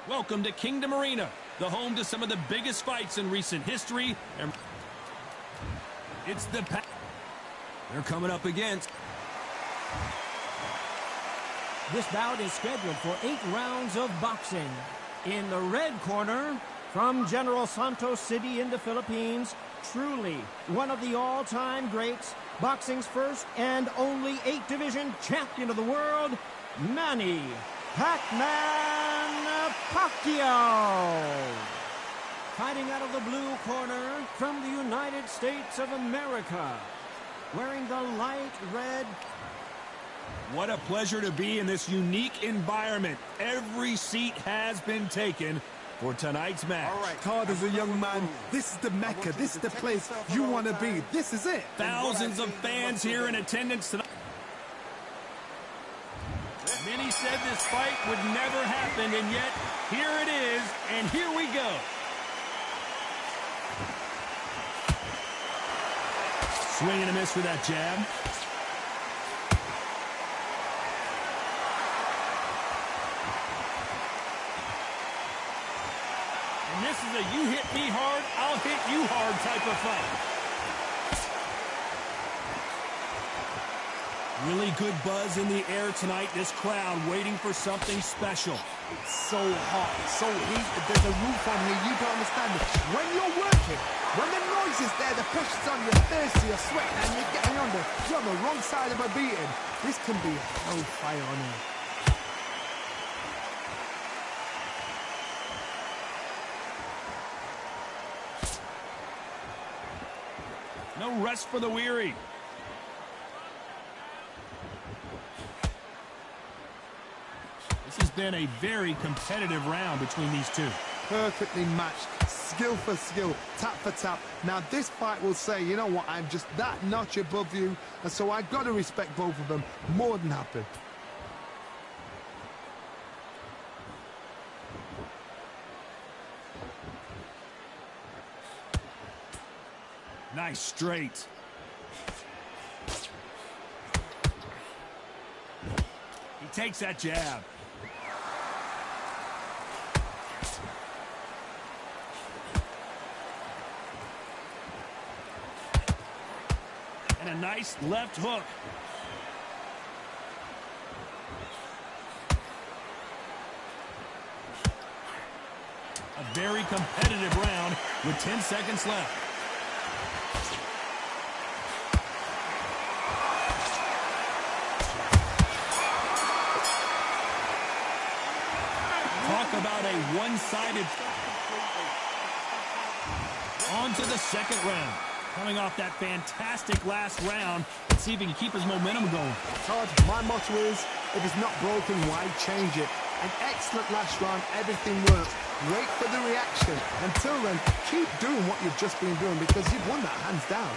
Welcome to Kingdom Arena, the home to some of the biggest fights in recent history. And it's the they're coming up against. This bout is scheduled for 8 rounds of boxing. In the red corner, from General Santos City in the Philippines, truly one of the all-time greats, boxing's first and only 8-division champion of the world, Manny Pac-Man Pacquiao. Fighting out of the blue corner from the United States of America, wearing the light red. What a pleasure to be in this unique environment. Every seat has been taken for tonight's match. All right, Todd, as a young man, this is the Mecca. This is the place you want to be. This is it. Thousands of fans here in attendance tonight. Many said this fight would never happen, and yet here it is, and here we go. Swing and a miss for that jab. And this is a you hit me hard, I'll hit you hard type of fight. Really good buzz in the air tonight. This crowd waiting for something special. It's so hot, so heated. There's a roof on here. You don't understand it. When you're working, when the noise is there, the pressure's on, you're thirsty, you're sweating, and you're getting under. You're on the wrong side of a beating. This can be hellfire on here. No rest for the weary. This has been a very competitive round between these two. Perfectly matched, skill for skill, tap for tap. Now this fight will say, you know what, I'm just that notch above you, and so I've got to respect both of them. More than happy. Nice straight. He takes that jab. And a nice left hook. A very competitive round with 10 seconds left. Talk about a one-sided. On to the second round. Coming off that fantastic last round. Let's see if he can keep his momentum going. Todd, my motto is, if it's not broken, why change it? An excellent last round, everything worked. Wait for the reaction. Until then, keep doing what you've just been doing because you've won that hands down.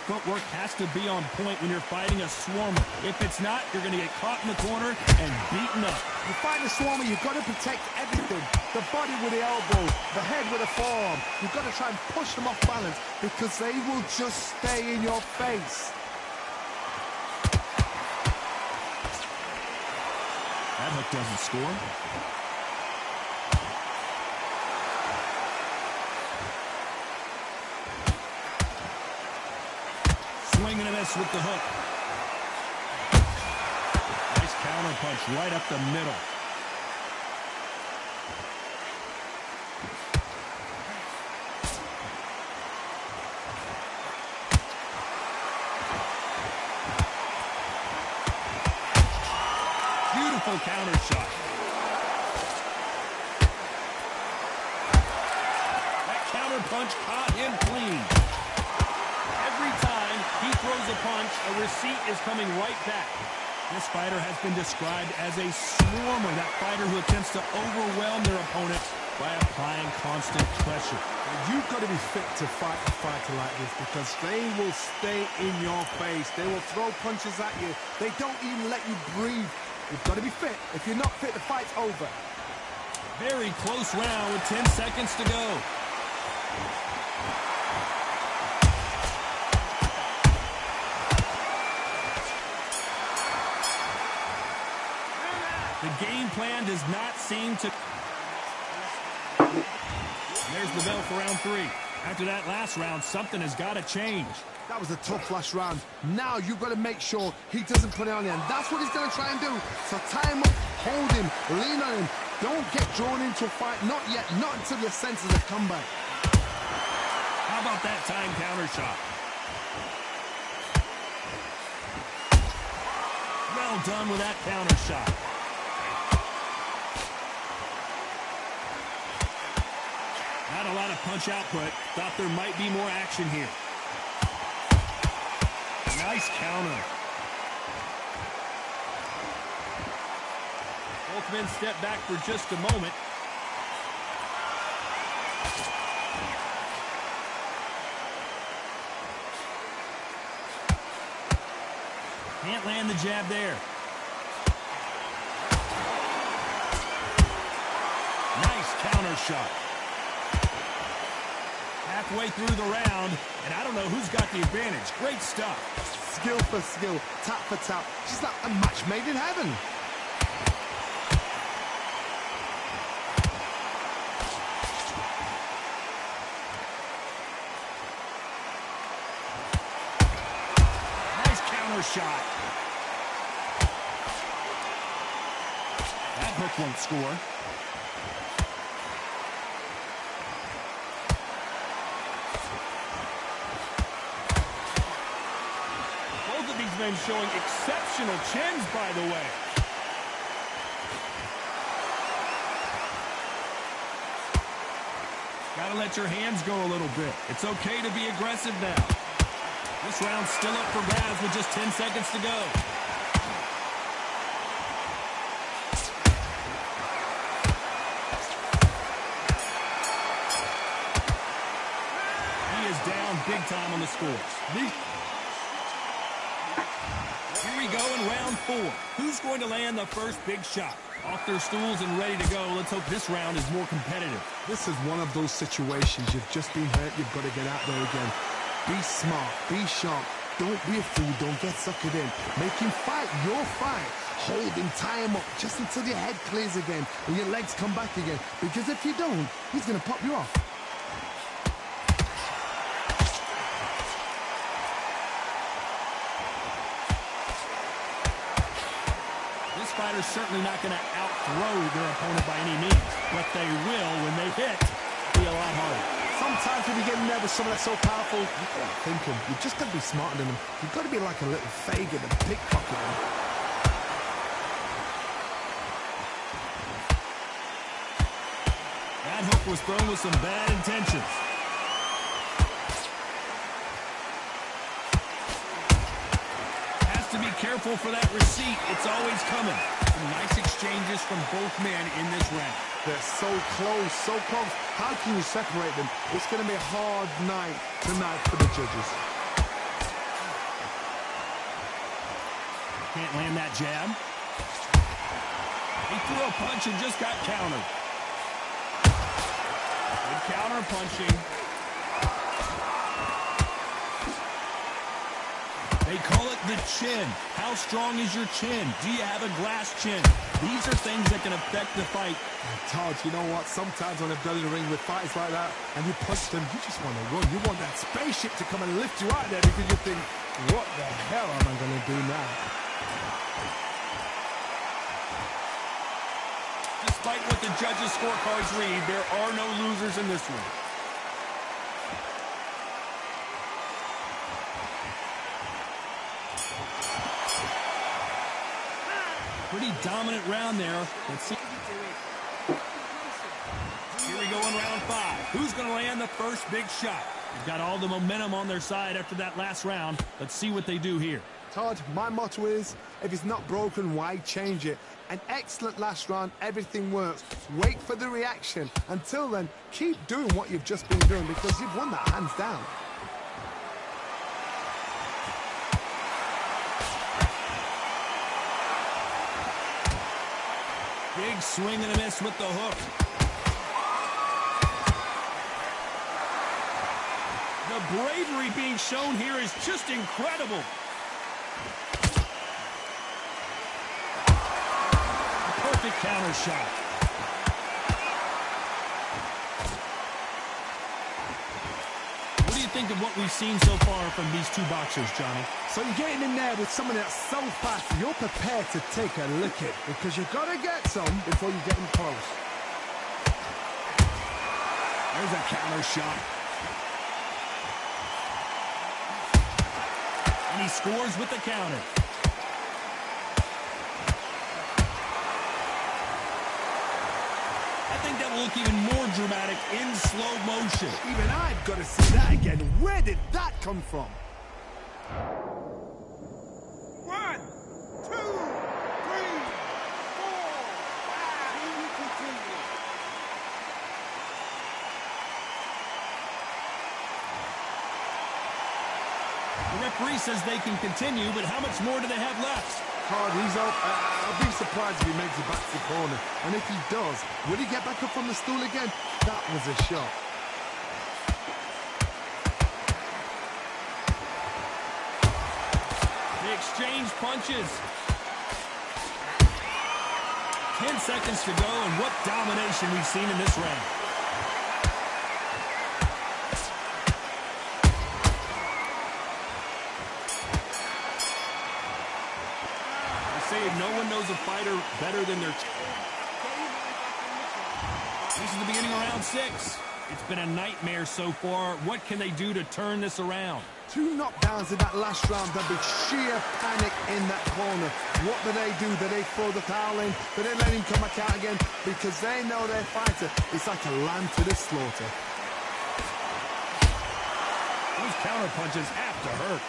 Footwork has to be on point when you're fighting a swarmer. If it's not, you're going to get caught in the corner and beaten up. You fight a swarmer, you've got to protect everything. The body with the elbow, the head with the forearm. You've got to try and push them off balance because they will just stay in your face. That hook doesn't score. Swing and a miss with the hook. Nice counter punch right up the middle. Beautiful counter shot. That counter punch caught him clean. Every time he throws a punch, a receipt is coming right back. This fighter has been described as a swarmer, that fighter who attempts to overwhelm their opponents by applying constant pressure. You've got to be fit to fight a fighter like this because they will stay in your face. They will throw punches at you. They don't even let you breathe. You've got to be fit. If you're not fit, the fight's over. Very close round with 10 seconds to go. The game plan does not seem to... There's the bell for round 3. After that last round, something has got to change. That was a tough last round. Now you've got to make sure he doesn't put it on you, and that's what he's going to try and do. So tie him up, hold him, lean on him. Don't get drawn into a fight. Not yet. Not until your senses have come back. How about that time counter shot? Well done with that counter shot. Not a lot of punch output. Thought there might be more action here. Nice counter. Both men step back for just a moment. Can't land the jab there. Nice counter shot. Halfway through the round, and I don't know who's got the advantage. Great stuff. Skill for skill, tap for tap. Just like a match made in heaven. Nice counter shot. That hook won't score. Men showing exceptional chins, by the way. Gotta let your hands go a little bit. It's okay to be aggressive now. This round's still up for grabs with just 10 seconds to go. He is down big time on the scores. Here we go in round 4. Who's going to land the first big shot? Off their stools and ready to go. Let's hope this round is more competitive. This is one of those situations. You've just been hurt. You've got to get out there again. Be smart. Be sharp. Don't be a fool. Don't get suckered in. Make him fight your fight. Hold him. Tie him up just until your head clears again and your legs come back again. Because if you don't, he's going to pop you off. Fighters certainly not going to out-throw their opponent by any means, but they will, when they hit, be a lot harder. Sometimes when you get nervous, someone that's so powerful, you can't think him. You just got to be smarter than him. You've got to be like a little Fagin and pickpocket him. That hook was thrown with some bad intentions. To be careful for that receipt. It's always coming. Some nice exchanges from both men in this round. They're so close, so close. How can you separate them? It's going to be a hard night tonight for the judges. Can't land that jab. He threw a punch and just got countered. Good counter punching. They call it the chin. How strong is your chin? Do you have a glass chin? These are things that can affect the fight. Todd, you know what? Sometimes when I've done in the ring with fights like that, and you punch them, you just want to run. You want that spaceship to come and lift you out there because you think, what the hell am I going to do now? Despite what the judges' scorecards read, there are no losers in this one. Pretty dominant round there. Let's see. Here we go in round 5. Who's going to land the first big shot? They've got all the momentum on their side after that last round. Let's see what they do here. Todd, my motto is, if it's not broken, why change it? An excellent last round, everything works. Wait for the reaction. Until then, keep doing what you've just been doing because you've won that hands down. Big swing and a miss with the hook. The bravery being shown here is just incredible. counter shot. What do you think of what we've seen so far from these two boxers, Johnny? So you're getting in there with someone that's so fast, you're prepared to take a licking because you've got to get some before you get in close. There's a counter shot. And he scores with the counter. I think that will look even more dramatic in slow motion. Even I've got to see that again. Where did that come from? 1, 2, 3, 4, 5. We continue. The referee says they can continue, but how much more do they have left? He's up. I'll be surprised if he makes it back to the corner. And if he does, will he get back up on the stool again? That was a shot. They exchange punches. 10 seconds to go, and what domination we've seen in this round. No one knows a fighter better than their This is the beginning of round 6. It's been a nightmare so far. What can they do to turn this around? 2 knockdowns in that last round. There'll be sheer panic in that corner. What do? Do they throw the towel in? Do they let him come back out again? Because they know their fighter is like a lamb to the slaughter. Those counter punches have to hurt.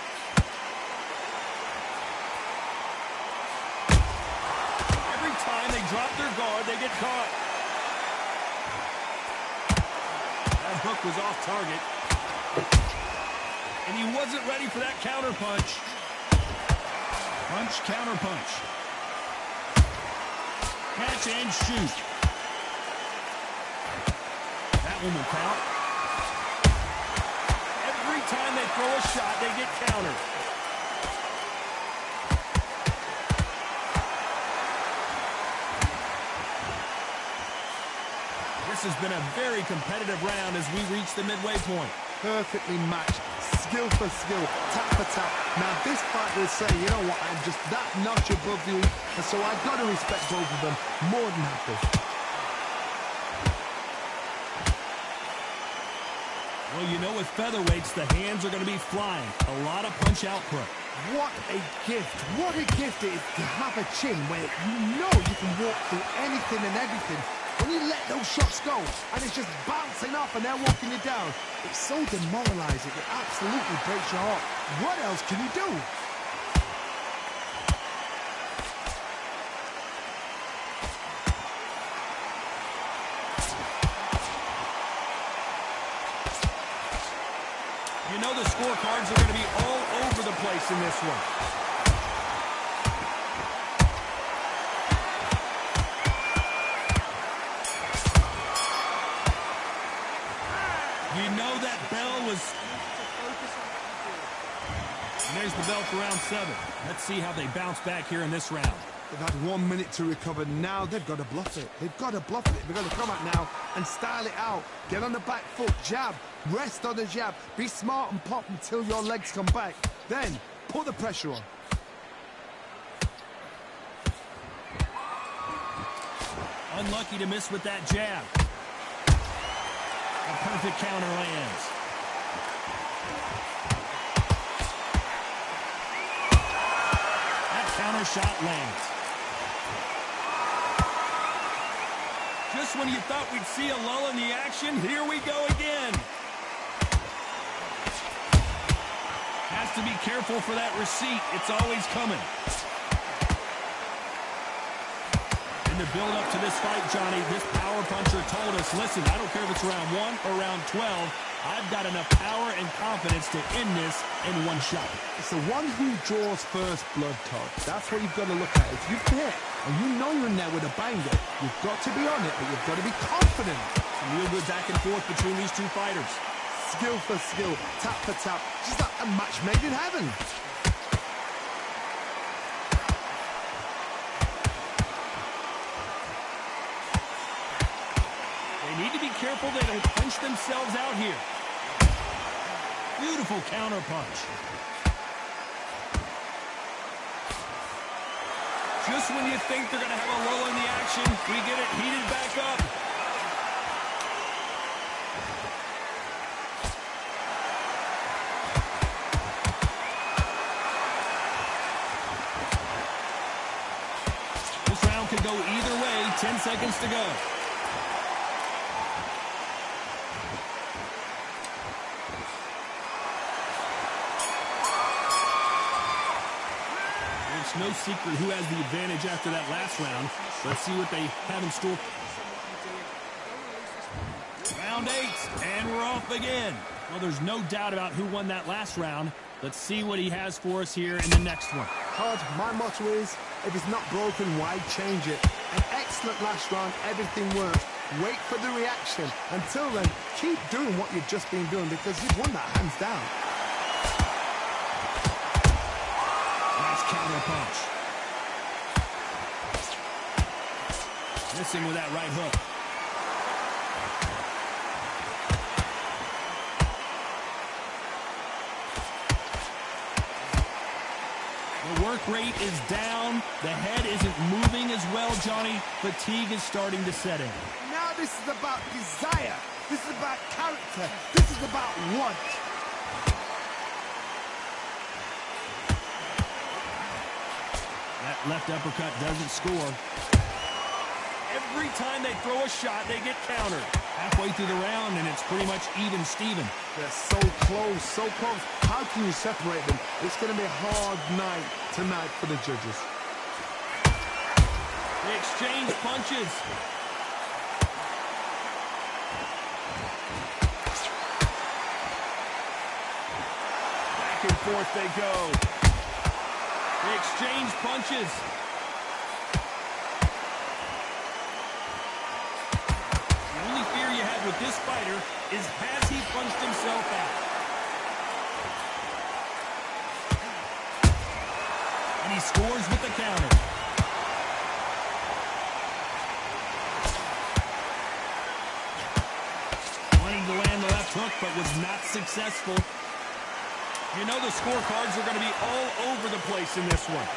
They drop their guard, they get caught. That hook was off target. And he wasn't ready for that counter punch. Punch, counter punch. Catch and shoot. That one will count. Every time they throw a shot, they get countered. This has been a very competitive round as we reach the midway point. Perfectly matched, skill for skill, tap for tap. Now this fight will say, you know what, I'm just that notch above you, and so I've got to respect both of them more than happy. Well, you know with featherweights, the hands are going to be flying. A lot of punch output. What a gift it is to have a chin where you know you can walk through anything and everything. When you let those shots go, and it's just bouncing off and they're walking you down, it's so demoralizing, it absolutely breaks your heart. What else can you do? You know the scorecards are going to be all over the place in this one. You know that bell was... And there's the bell for round 7. Let's see how they bounce back here in this round. They've had 1 minute to recover. Now they've got to bluff it. They've got to bluff it. They've got to come out now and style it out. Get on the back foot, jab, rest on the jab. Be smart and pop until your legs come back. Then put the pressure on. Unlucky to miss with that jab. A perfect counter lands. That counter shot lands. Just when you thought we'd see a lull in the action, here we go again. Has to be careful for that receipt. It's always coming. In the build-up to this fight, Johnny, this power puncher told us, listen, I don't care if it's round 1 or round 12, I've got enough power and confidence to end this in one shot. It's the one who draws first blood, Todd. That's what you've got to look at. If you've hit and you know you're in there with a banger, you've got to be on it, but you've got to be confident. Some real good back and forth between these two fighters. Skill for skill, tap for tap, just like a match made in heaven. careful they don't punch themselves out here. Beautiful counter punch. Just when you think they're going to have a lull in the action, we get it heated back up. This round could go either way. 10 seconds to go. It's no secret who has the advantage after that last round. Let's see what they have in store. Round 8, and we're off again. Well, there's no doubt about who won that last round. Let's see what he has for us here in the next one. Hard, my motto is, if it's not broken, why change it? An excellent last round, everything worked. Wait for the reaction. Until then, keep doing what you've just been doing because you've won that hands down. Counter punch. Missing with that right hook. The work rate is down. The head isn't moving as well, Johnny. Fatigue is starting to set in. Now this is about desire. This is about character. This is about want. That left uppercut doesn't score. Every time they throw a shot, they get countered. Halfway through the round, and it's pretty much even Steven. They're so close, so close. How can you separate them? It's going to be a hard night tonight for the judges. They exchange punches. Back and forth they go. They exchange punches. The only fear you have with this fighter is has he punched himself out? And he scores with the counter. Wanting to land the left hook, but was not successful. You know the scorecards are going to be all over the place in this one.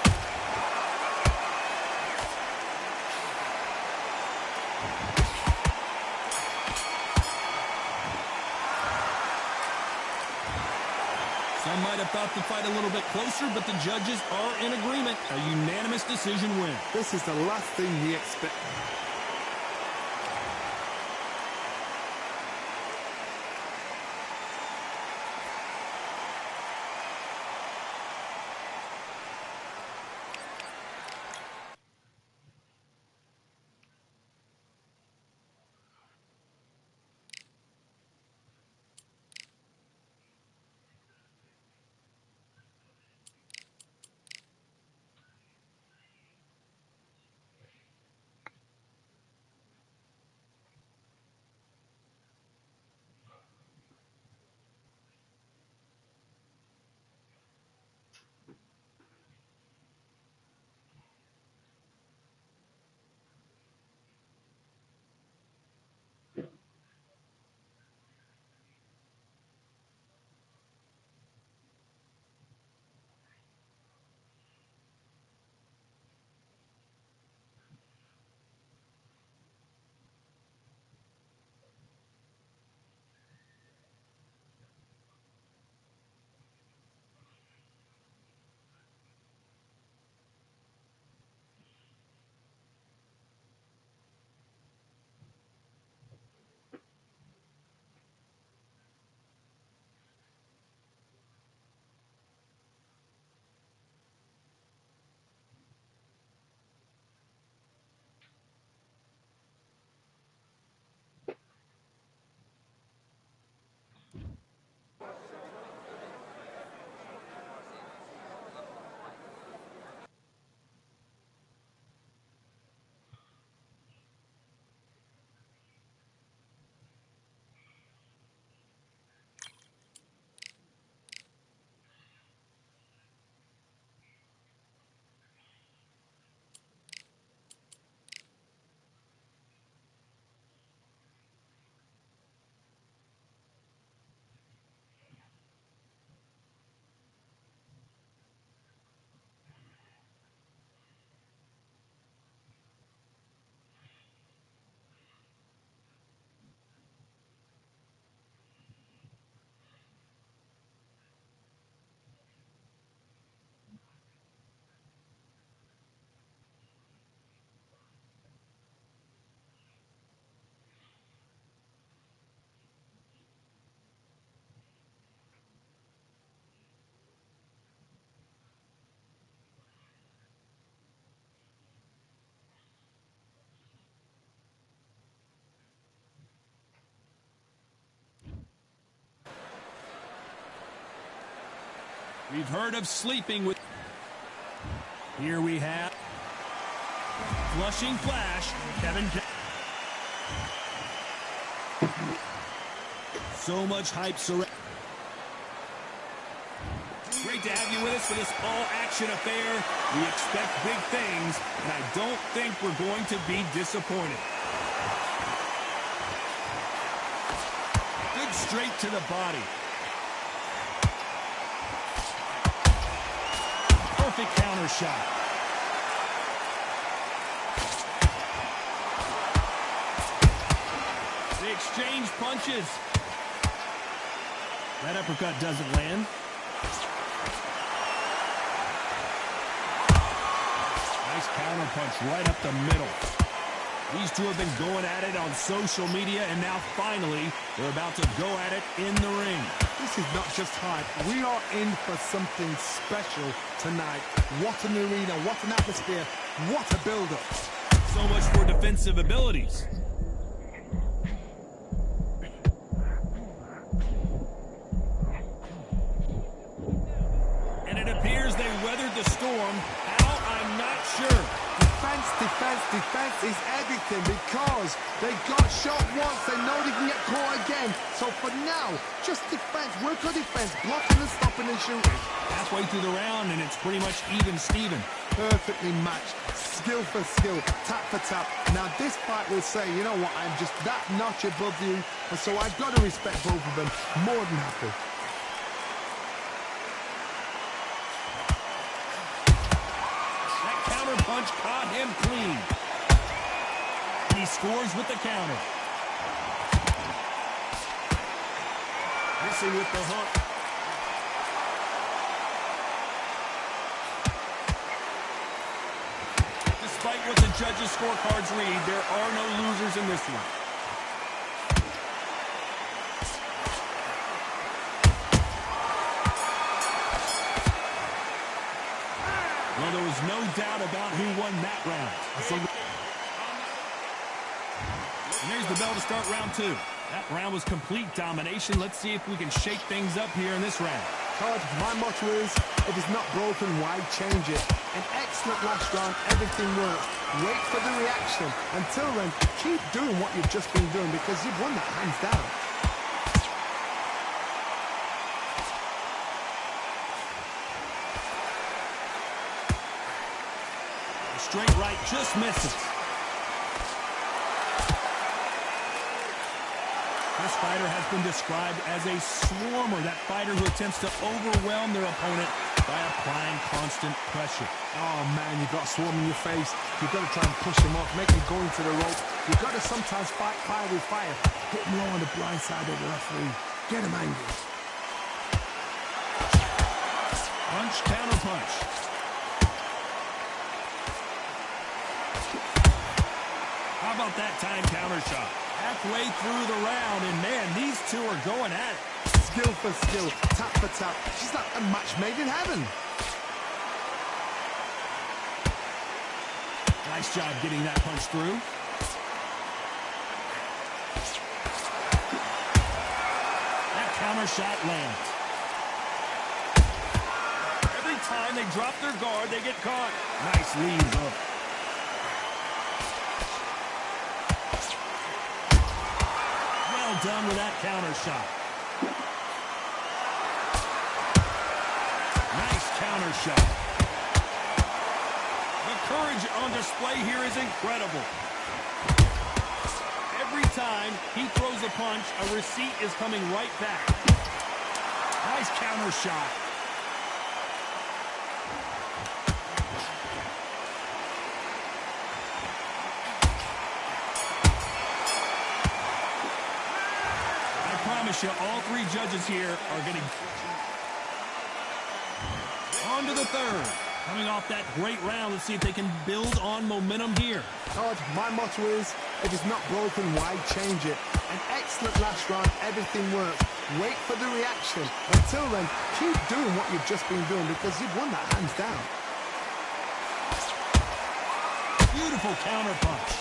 Some might have thought the fight a little bit closer, but the judges are in agreement. A unanimous decision win. This is the last thing we expect. We've heard of sleeping with... Here we have... Flushing flash, Kevin... So much hype surrounding... Great to have you with us for this all-action affair. We expect big things, and I don't think we're going to be disappointed. Good straight to the body. Perfect counter shot. They exchange punches. That uppercut doesn't land. Nice counter punch right up the middle. These two have been going at it on social media, and now finally they're about to go at it in the ring. This is not just hype. We are in for something special tonight. What an arena, what an atmosphere, what a build-up. So much for defensive abilities. And it appears they weathered the storm. How? I'm not sure. Defense is everything because they got shot once. They know they can get caught again. So for now, just defense. Work on defense. Blocking and stopping and shooting. Halfway through the round, and it's pretty much even Steven. Perfectly matched. Skill for skill. Tap for tap. Now this fight will say, you know what, I'm just that notch above you. And so I've got to respect both of them. More than happy. Punch caught him clean. He scores with the counter. Missing with the hook. Despite what the judges' scorecards read, there are no losers in this one. Well, there was no doubt about who won that round. And there's the bell to start round two. That round was complete domination. Let's see if we can shake things up here in this round. Todd, my motto is, if it's not broken, why change it? An excellent last round, everything works. Wait for the reaction. Until then, keep doing what you've just been doing because you've won that hands down. Straight right just misses. This fighter has been described as a swarmer, that fighter who attempts to overwhelm their opponent by applying constant pressure. Oh man, you've got a swarm in your face. You've got to try and push him off, make him go into the rope. You've got to sometimes fight fire with fire. Hit him low on the blind side of the referee. Get him angry. Punch, counter punch. How about that time counter shot? Halfway through the round, and man, these two are going at it. Skill for skill, tap for tap. She's like a match made in heaven. Nice job getting that punch through. That counter shot lands. Every time they drop their guard, they get caught. Nice lead hook. Done with that counter shot. Nice counter shot. The courage on display here is incredible. Every time he throws a punch, a receipt is coming right back. Nice counter shot. All three judges here are getting on to the third. Coming off that great round, let's see if they can build on momentum here. Todd, my motto is, if it's not broken, why change it? An excellent last round, everything works. Wait for the reaction. Until then, keep doing what you've just been doing because you've won that hands down. Beautiful counter punch.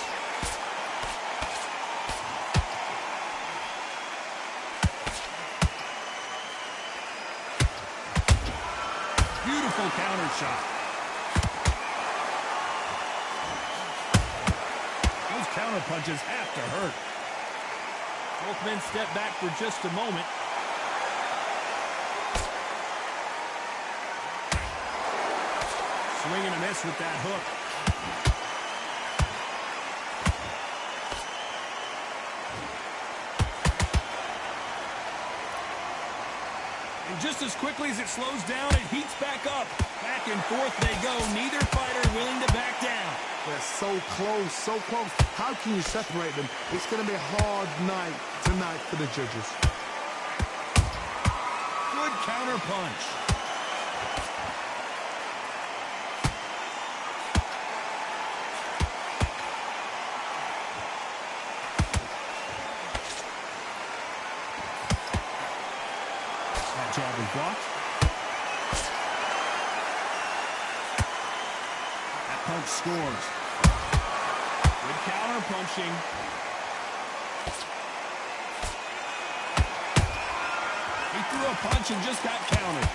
shot. Those counter punches have to hurt. Both men step back for just a moment. Swing and a miss with that hook. And just as quickly as it slows down, it heats back up. Back and forth they go. Neither fighter willing to back down. They're so close, so close. How can you separate them? It's going to be a hard night tonight for the judges. Good counter punch. That jab was blocked. That punch scores. Good counter punching. He threw a punch and just got countered.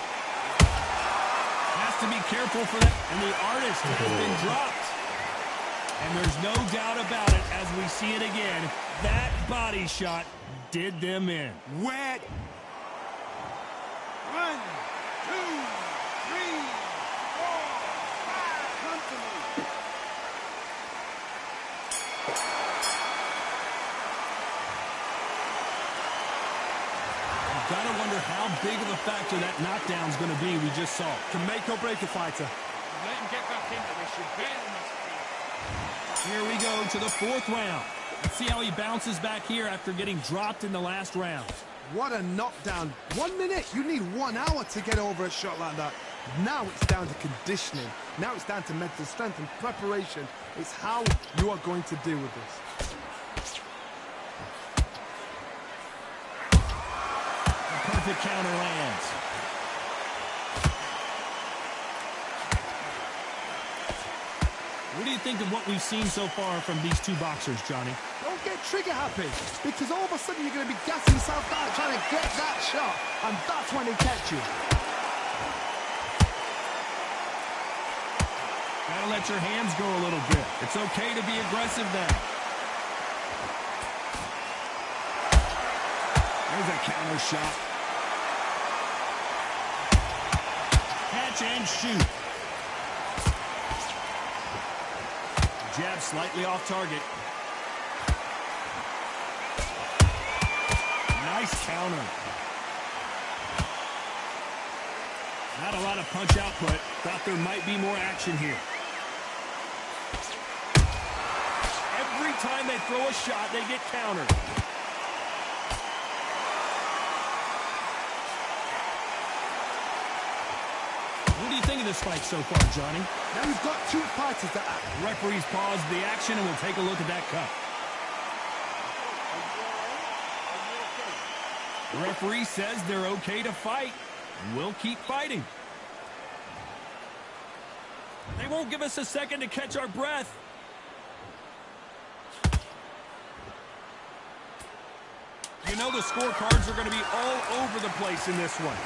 Has to be careful for that. And the artist has been dropped. And there's no doubt about it as we see it again. That body shot did them in. Wet. 1, 2, 3, 4, 5. Come to me. Gotta wonder how big of a factor that knockdown's gonna be we just saw. Can make or break a fighter. Let him get back into this. You better must be. Here we go to the 4th round. Let's see how he bounces back here after getting dropped in the last round. What a knockdown. 1 minute. You need 1 hour to get over a shot like that. Now it's down to conditioning. Now it's down to mental strength and preparation. It's how you are going to deal with this. Perfect counter lands. What do you think of what we've seen so far from these two boxers, Johnny? Don't get trigger happy, because all of a sudden you're going to be gassing yourself out trying to get that shot, and that's when they catch you. Gotta let your hands go a little bit. It's okay to be aggressive now. There's a counter shot. Catch and shoot. Jab slightly off target. Nice counter. Not a lot of punch output. Thought there might be more action here. Every time they throw a shot, they get countered. What do you think of this fight so far, Johnny? Now you've got two fighters that are... Referees pause the action and we'll take a look at that cut. The referee says they're okay to fight. We'll keep fighting. They won't give us a second to catch our breath. You know the scorecards are going to be all over the place in this one.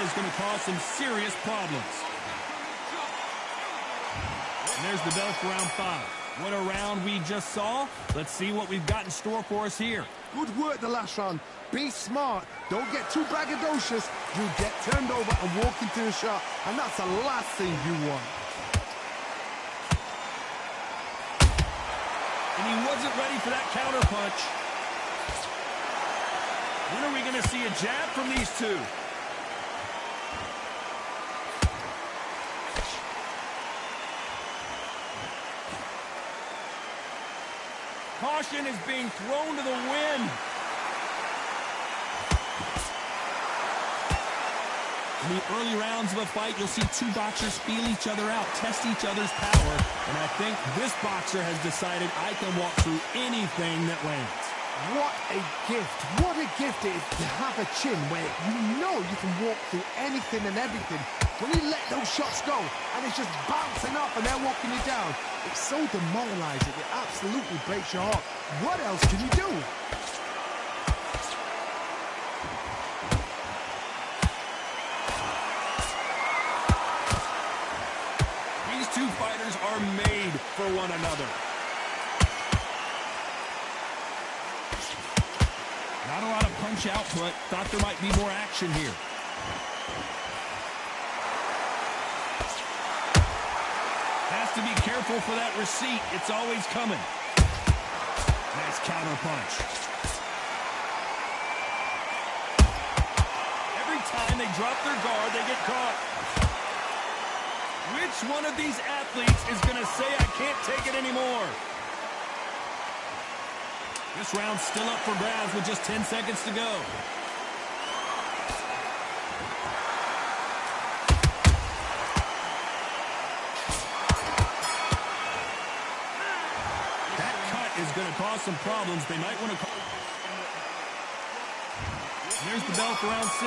Is going to cause some serious problems. And there's the bell for round 5. What a round we just saw. Let's see what we've got in store for us here. Good work the last round. Be smart. Don't get too braggadocious. You get turned over and walk into the shot, and that's the last thing you want. And he wasn't ready for that counter punch. When are we going to see a jab from these two? Caution is being thrown to the wind. In the early rounds of a fight, you'll see two boxers feel each other out, test each other's power. And I think this boxer has decided I can walk through anything that lands. What a gift. What a gift it is to have a chin where you know you can walk through anything and everything. when you let those shots go and it's just bouncing off and they're walking you down, it's so demoralizing. It absolutely breaks your heart. What else can you do? These two fighters are made for one another. Not a lot of punch output. Thought there might be more action here. Has to be careful for that receipt. It's always coming. Nice counter punch. Every time they drop their guard, they get caught. Which one of these athletes is going to say, I can't take it anymore? This round's still up for grabs with just 10 seconds to go. That cut is going to cause some problems. They might want to call. There's the bell for round 6.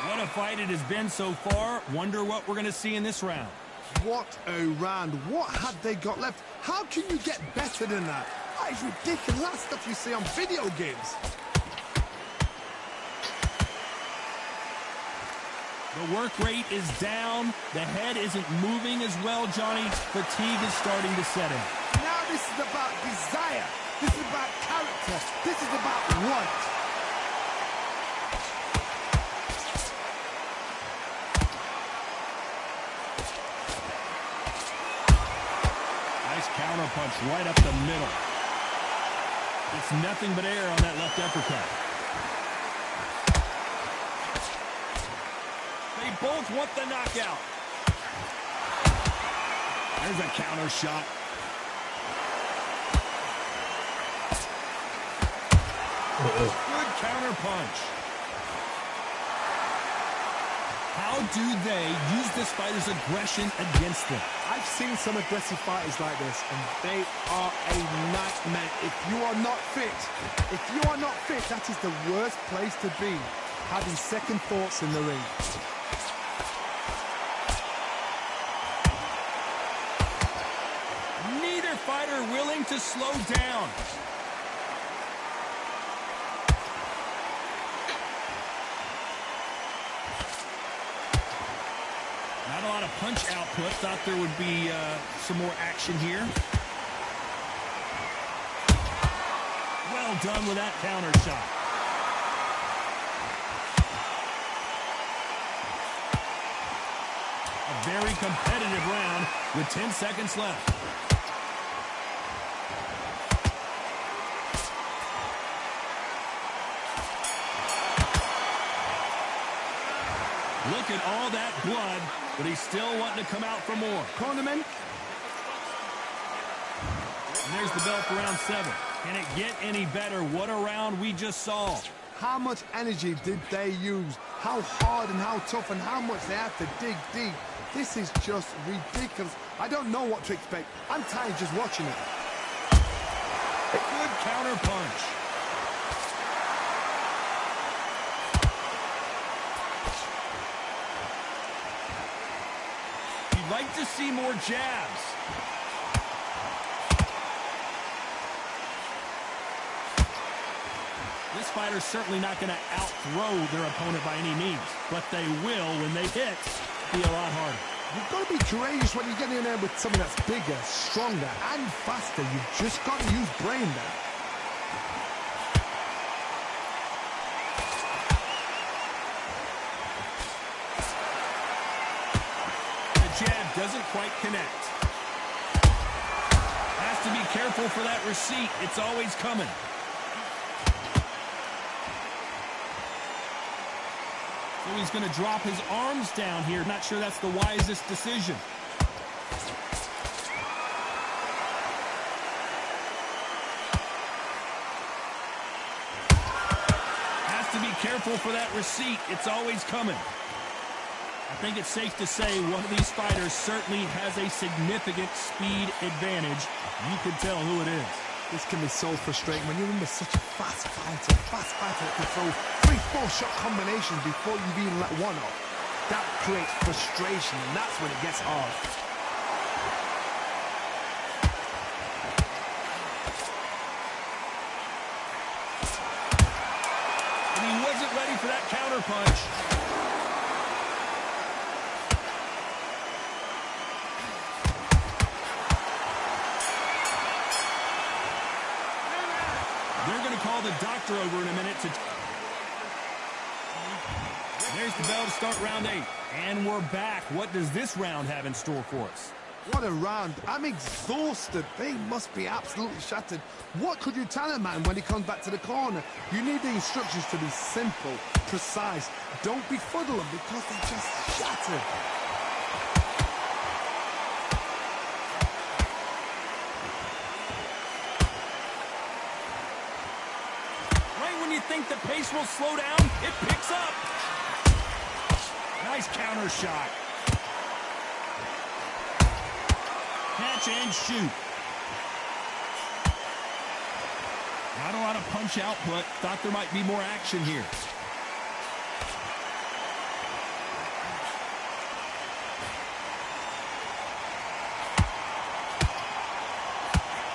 What a fight it has been so far. Wonder what we're going to see in this round. What a round. What had they got left? How can you get better than that? That is ridiculous. That's stuff you see on video games. The work rate is down. The head isn't moving as well, Johnny. Fatigue is starting to set in. Now this is about desire. This is about character. This is about want. Nice counter punch right up the middle. It's nothing but air on that left uppercut. They both want the knockout. There's a counter shot. Good counter punch. How do they use this fighter's aggression against them? I've seen some aggressive fighters like this, and they are a nightmare. If you are not fit, that is the worst place to be, having second thoughts in the ring. Neither fighter willing to slow down. Not a lot of punch output. Thought there would be some more action here. Well done with that counter shot. A very competitive round with 10 seconds left. Look at all that blood, but he's still wanting to come out for more. Cornerman. And there's the bell for round 7. Can it get any better? What a round we just saw. How much energy did they use? How hard and how tough and how much they have to dig deep. This is just ridiculous. I don't know what to expect. I'm tired just watching it. Good counter punch. You'd like to see more jabs. This fighter's certainly not going to out-throw their opponent by any means, but they will, when they hit, be a lot harder. You've got to be courageous when you get in there with something that's bigger, stronger, and faster. You've just got to use brain there. The jab doesn't quite connect. Has to be careful for that receipt. It's always coming. So he's going to drop his arms down here. Not sure that's the wisest decision. Has to be careful for that receipt. It's always coming. I think it's safe to say one of these fighters certainly has a significant speed advantage. You can tell who it is. This can be so frustrating when you're in with such a fast fighter that can throw 3-4 shot combinations before you've even let one off. That creates frustration, and that's when it gets hard. And he wasn't ready for that counter punch. They're going to call the doctor over in a minute to... There's the bell to start round 8. And we're back. What does this round have in store for us? What a round. I'm exhausted. They must be absolutely shattered. What could you tell a man when he comes back to the corner? You need the instructions to be simple, precise. Don't befuddle them because they're just shattered. Right when you think the pace will slow down, it picks up. Nice counter shot. Catch and shoot. Not a lot of punch output. Thought there might be more action here.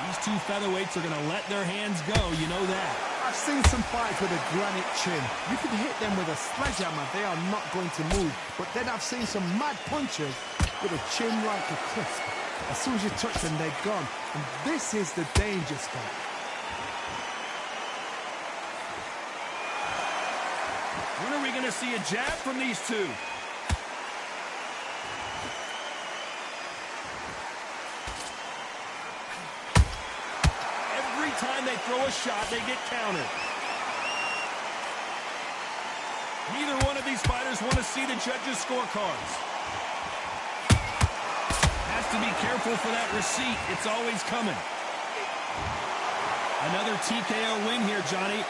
These two featherweights are going to let their hands go. You know that. I've seen some fights with a granite chin. You can hit them with a sledgehammer. They are not going to move. But then I've seen some mad punchers with a chin like a crisp. As soon as you touch them, they're gone. And this is the danger spot. When are we going to see a jab from these two? Every time they throw a shot, they get countered. Neither one of these fighters want to see the judges' scorecards. Has to be careful for that receipt. It's always coming. Another TKO win here, Johnny.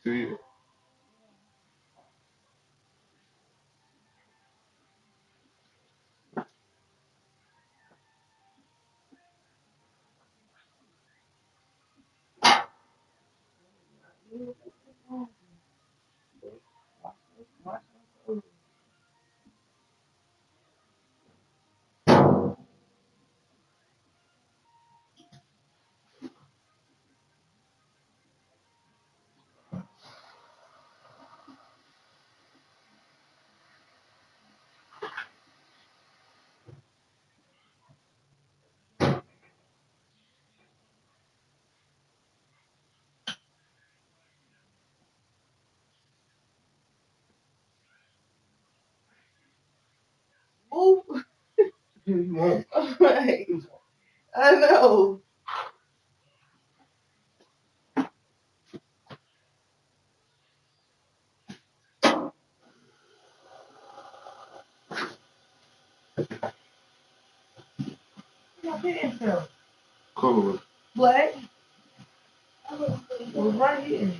2 years. Move. You won't. Right. I know. My pants fell. Color. Black. It was right here.